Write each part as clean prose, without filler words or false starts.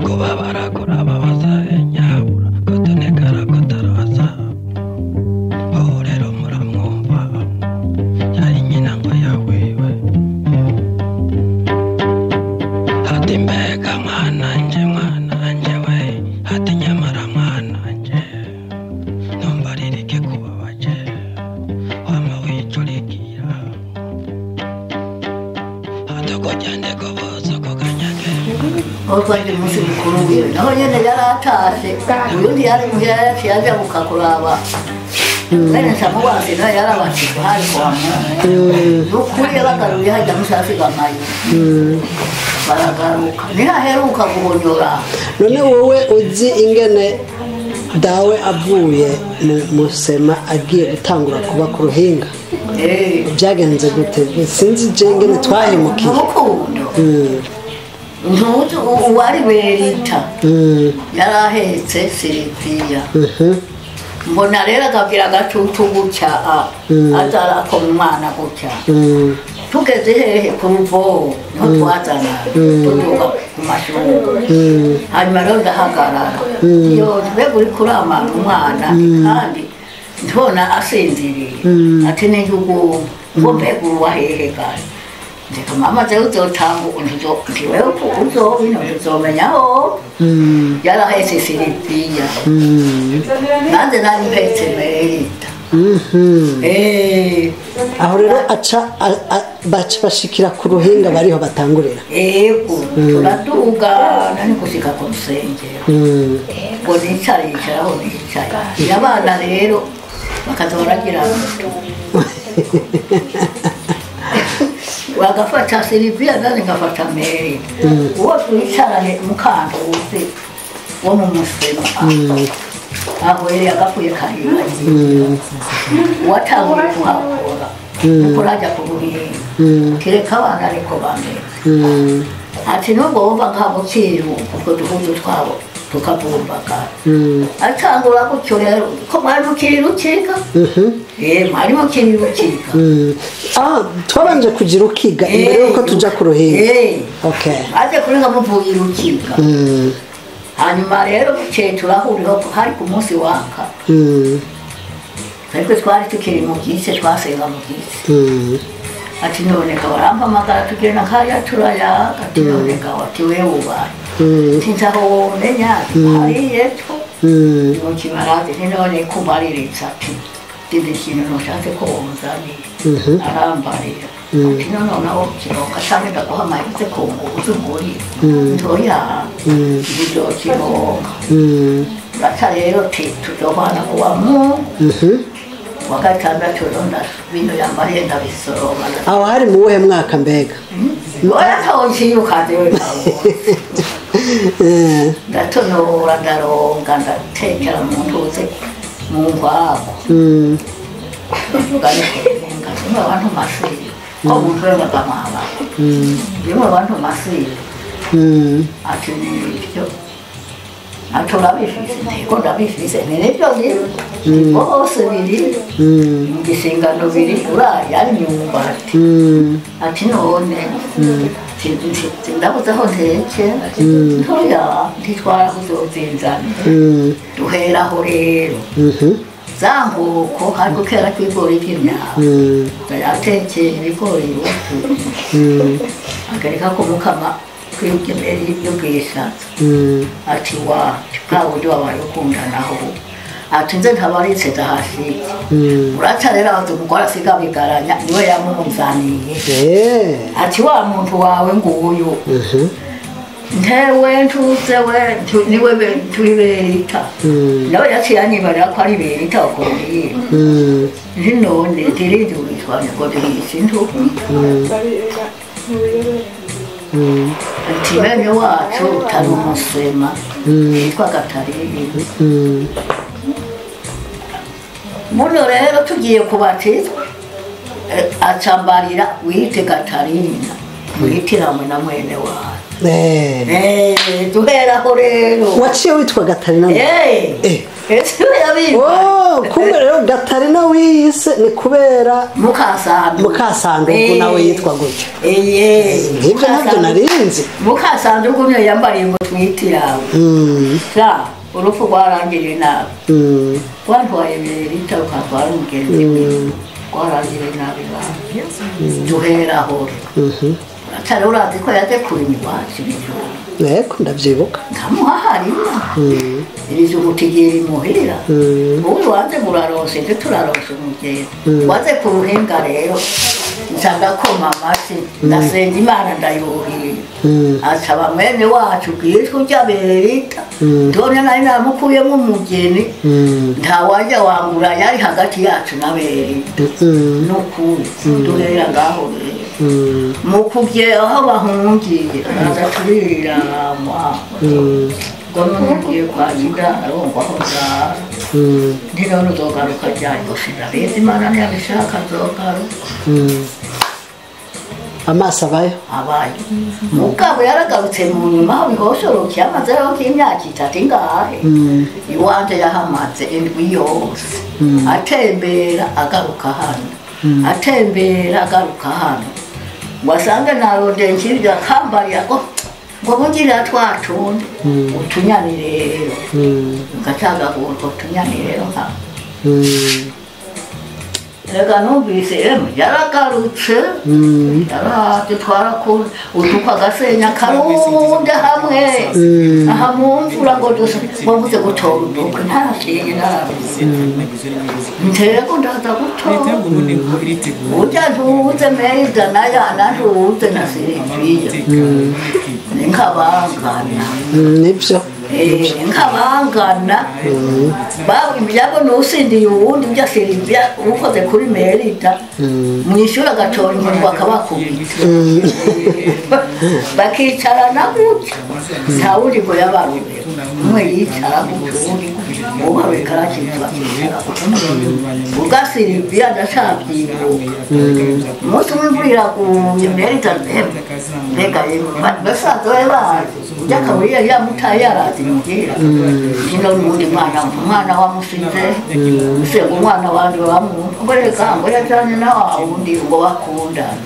kubabara kurababaza nyabura kotonekara kotarabaza aho rero muramwumva yari nyina ngo yawiwe hati mbega mwananje we hati nyamara mwananje numbaririke kubabaje wama wicurigira hatokojyande gobozo kokanyage Otwaje musi mukuru wiwe naho nyene yaratashe uyundi yari muhira yaciye mukakuraba Bene samuwase na yarabanje hari kwa nukuri yabagaruye hajya musasi gamaye baragaruka niraheruka guhonyora none wowe uzi ingene dawe avuye musema agiye gutangura kuba ku ruhinga byagenze gute sinzi je ingene twahemukiye ntuzi uwari berita yarahetse Siliviya mbona rero akabwira agatutu gutya azarakoma umwana gutya tugeze hehe ku ruvo niho twazana tuduga ku mashuri hanyuma rero ndahagarara iyo mbega uri kuramana umwana kandi ntibona asinziriye ati n'igihugu ngo mbega uruwa hehe kandi ndeka mama zewe uzotanga ntiwewe uzobino uzomenyaho yarahetse Siliviya nanze nari mpetse Berita aho rero aca bashikira ku ruhinga bariho batangurira yego turaduga nani gushika ku rusengero ngo nicarishiraho nicaye abana rero bakaza baragira wagafata Siliviya nani ngafata Mary uwo twicarane mukanda wose wo mu musema aho yari agafuye kariya watanguye kuhakora kurajya ku ruhinga kereka abana ariko bameze ati nubwo wumva nk'abo kiru utwo duhuzu twabo tukavumbaka atangura gutyo rero ko mwari mukiri rukiga mwari mukiri rukiga twabanje kugira ukiga imbere yuko tuja ku ruhinga aje kuri nka muvuye rukiga hanyuma rero bucye turahuriraho hari ku munsi waka ariko twari tukiri mu gise twasenga mu gise ati noneka barampamagara tugenda nkaya turaya ati noneka wati wewe ubaye tinzaho menya hariye two ngo kimarade none kumariritsa ati dinde kintu noshatse ko umuzani arambarira ati none nawo kironka cyane ndaguhamaritse ko uzumuri ntoya ibyo kironka bata rero tuzohana kuwa mu wagatandatu ronda bino yambariye ndabisoroma aho hari mu wuhe mwaka mbega waratonshi yukadewe ndatonora ndaronga ndatekera mu ntuze mu ngwako ngazimwe abantu masiri ko umuntu wenga mwaba bimwe abantu masiri ati nibyo aturabifise nteko ndabifise nibyo bose biri mu gisingano biri urari ari myumbati ati none ndabuze aho nteke ntoya ntitwara kuzozinzana duheraho rero zambuko hariko kera kw'ibigori by'imyaka yatekeye ibigori agareka ko mukama kw'ibigori y'ubwishatsi ati wa bwawundi wabaye ukundanaho ati nze ntabaritse dahashike uraca rero aho umugore asiga bigaranya niwe yamunzaniye ati wa muntu wawe nguyu ntewe ntuze we niwe turi Berita nawe yaciye anyibarira ko ari Berita ukuriye none ndiridurishwa ngo ndisintu ati bene wacu utari umusema yitwa Gatarina muno rero tugiye kubatizwa acambarira wite Gatarina witiramwe na mwene wacu duheraho rero waciye witwa Gatarina kumbe rero Gatarina wiyise ni kubera Mukasanduku nawe yitwa gutyo nk'ibyo ntabyo narinzi Mukasanduku niyo yambariye ngo twitirawe urupfu rwarangiriye nabi wantwaye Berita ukatwara umugenzi rwarangiriye nabi duheraho atari urazi ko yaje kurima iwacu yego ndabyibuka nkamuhaharima irize umutigiri imuhira ubu waze murarose nje turarose umugeni waze ku ruhinga rero nsagakoma amashyi ndasenga Imana ndayuhira asaba mwene wacu bwitwa ujya Berita ndone nari namukuyemo umugeni ntawajya wangura yari hagati yacu na Berita n'ukuri duhera ngaho rero mukubye aho bahungiye araza turirira ngo ngiye kwakira arumva aho ngaho none uzogaruka ryari ngo sindabizi Imana ntiyabishaka azogaruka amaso abayo mugabo yaragarutse mu nyuma aho bihoshorokiye amazeho k'imyaka 3 ingahe iwanje yahamaze indwi yose atembera agaruka hano wasanga narondeye nk'iryo akambariye ngo bugira twatundi utunyani rero ngacagagurwa utunyani rero rega numvise yaragarutse yaraje twarakura utuka agasenya karunde hamwe aha mu mvura ngo wabuze gutora udukwe ntarashenye narabuze ntego ndaza gutora ujya ntubuze meza nayana ntubuze na Siriviya ni nk'abangana nibyo nk'abangana ibyabo n'usindiye uwundi bya Siriviya ukoze kuri Berita mwishura agatora inkoni bakabakubita bakicarana gutya nta wundi ngo yabaruye umwe yicara gutya ubaruye karakizwa ubwa Siriviya ndacabyibuka umunsi umwe imvura iraguye Berita mbega basaza we bazi ujya akaburiya yamutaye yarazi mugira kino n'undi mwana wamusize usenga umwana wanje wamureka ngo yajyanye na wa wundi ngo bakundana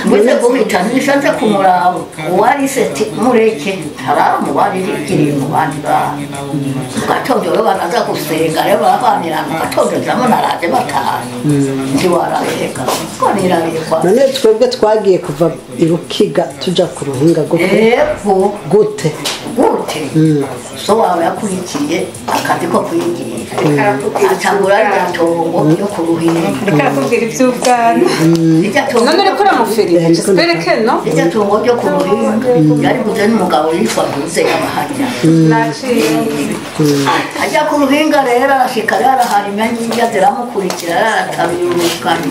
mbese guhita nishatse kumuraba uwari seti mureke harara mubari rikiri mu bandi bantu gatondero banaza gusenga rero bavanira mu gatondezamo naraje batanu ntiwarabeka ko nirarekwa none twebwe twagiye kuva i Rukiga tuja ku ruhinga gute so wawe yakurikiye akazi ko kwigisha atangura yatongo yo ku ruhinga ndakakubwira iby'ubwana none reko ramufiriye spereke no ijya tongo ryo ku ruhinga yari buze n'umugabo yitwa Buze Amahanya ajya ku ruhinga rero arashika yarahari imyanya ziramukurikira yaratabirukana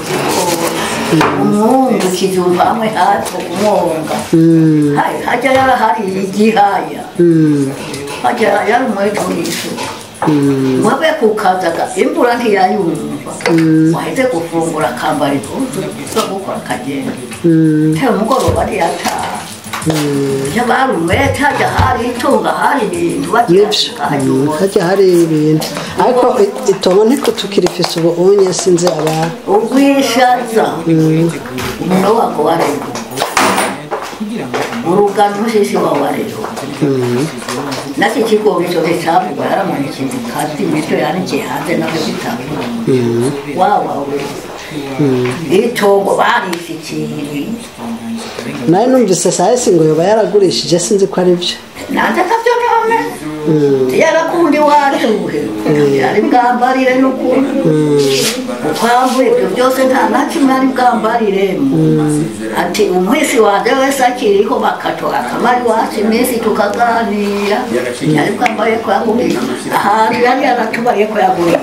umwungu kijumba hamwe hafi kumwonga hajya yarahari igihaya hajya yari umwetu w'isuku mwabe kukazaga imvura ntiyayumva waheze gufungura akambara impuzu zo gukora akagenda tewe umugoroba ntiyataha yabarumwete hajya hari itunga hari ibintu hajya hari ibintu ariko itongo niko tukirifise ubu unye sinzi abantu ubwishaza umuntu wako warego urugano mushishi wawe rero naki kigori cyo cyavugwa yaramanikiye kandi imito yanikiye hanze nabyo bitabo wawe itongo barifitiye naye numvise sahisi ngo yoba yaragurishije sinzi ko ari byo nanjye ntabyo none yarakundi waruhe yari bwambarire n'ukuri ukwambuye ibyo byose nta nakimwe ari bwambarire ati umuhisi wanjye wese akiriho bakatora akamari wacu iminsi tukaganira yari bwambariye ko yagurira ahantu yari yaratubariye ko yagurira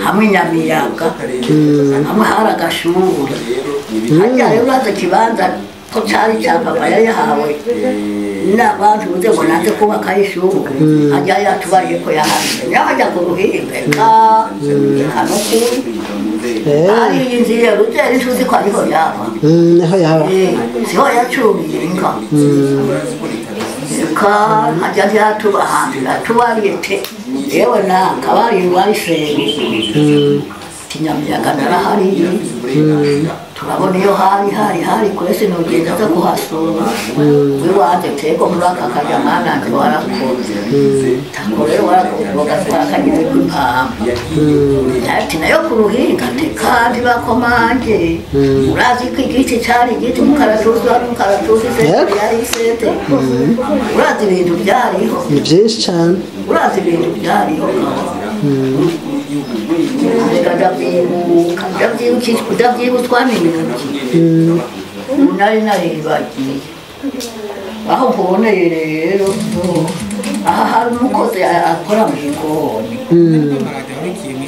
hamwe Nyamiyaga hamwe hari agashuri hajya rero uraza ikibanza ko cyari cya papa yari yahawe n'abantu uze ngo nanze kubaka ishuri hajya yatubariye ko yahanze niyo hajya ku ruhinga hano kuri hari inzu ya ruteri tuzi ko ariho yaba niho yaba siho yacumiye inka reka nkajya ntiyatubahandira tubarite yewe na kabari warisenge kinyamyaga narahari turabona iyo hari kwese nugenda aza kuhasura we wanjye tego muri aka kajya nanjye warakoze tako rero warakoga twakagize kw'impamvu ati nayo ku ruhinga kandi bakomange urazi ko igiti cyari igiti mukaratuzi sete yari sete urazi ibintu byariho ni byinshi cyane urazi ibintu byariho ndabyibutswa n'iminsi nari naribagiye aho mboneye rero aha hari umukozi akora mu gikoni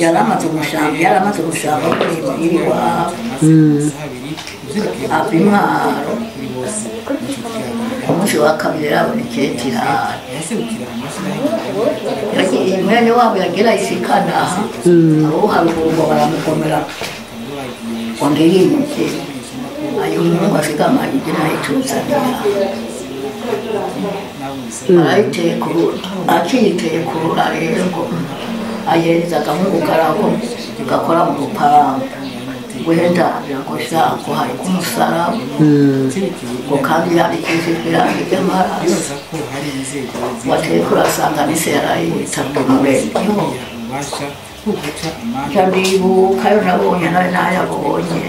yaramaze gushaka iwabo ava intwaro umunsi wa kabiri yarabona iketirari mwene wabo yagira isikana abo haruguru ngo baramukomera ngo ndirimike ayo mungu asigamanye igira ayituzanira akiyiteye kurura rero ngo ayereza agamungu karako gakora mu rupangu wenda ngo shako hari kumusaraba ngo kandi yandikishijwe irangi ry'amaraso wateye kurasanga n'ise yarayitabwe umurenge ndibuka yo nabonye nari nayabonye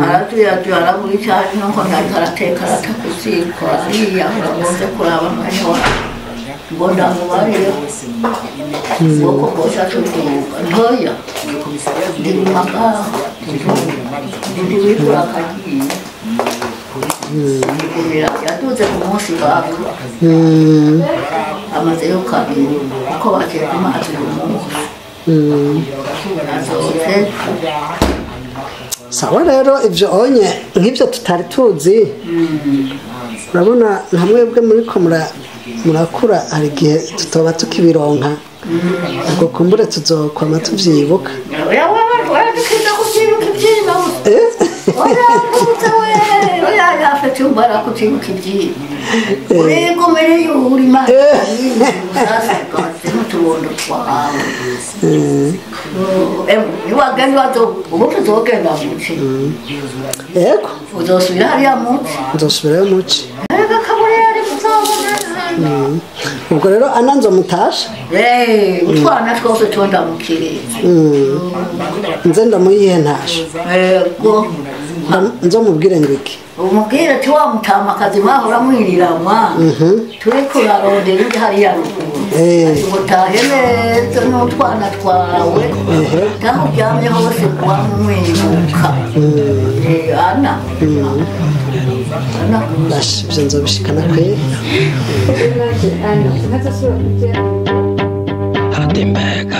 aratuye arabura icyaha nuko nari karateka aratakusikwa ariya uragoze kuraba mwene wawe ngo ndamubarire ubwoko bwose atutuka ntoya ndi mu magaho ndi wikura akagiye yaduze ku munsi bapfa amazeyo kabiri uko bakeka amazi y'umunsi azoze sawa rero ibyo onye nk'ibyo tutari tuzi urabona nka mwebwe muriko murakura hari igihe tutoba tukibironka ubwo kumbure tuzokwama tuvyibuka waradukiza kuvyibuka ivyino yafete umbara kuvyibuka ivyino urigomere yuhura imana n'utubondo twawe niwagenda ubu tuzogenda muci yego uzosubira hariya muci nzosubirayo muci kabureri muzobona ubwo rero ana nzomutasha utwana twose tondamukiriye nze ndamuyihe ntasha nzomubwire ngo iki umubwire ati wa mutamakazi mwahora mwiriranwa turi kurarondera indi hariya ruguru utahe neza n'utwana twawe naho uryamye hose kuba mumwibuka ana basha ibyo nzobishikana kweri hati mbega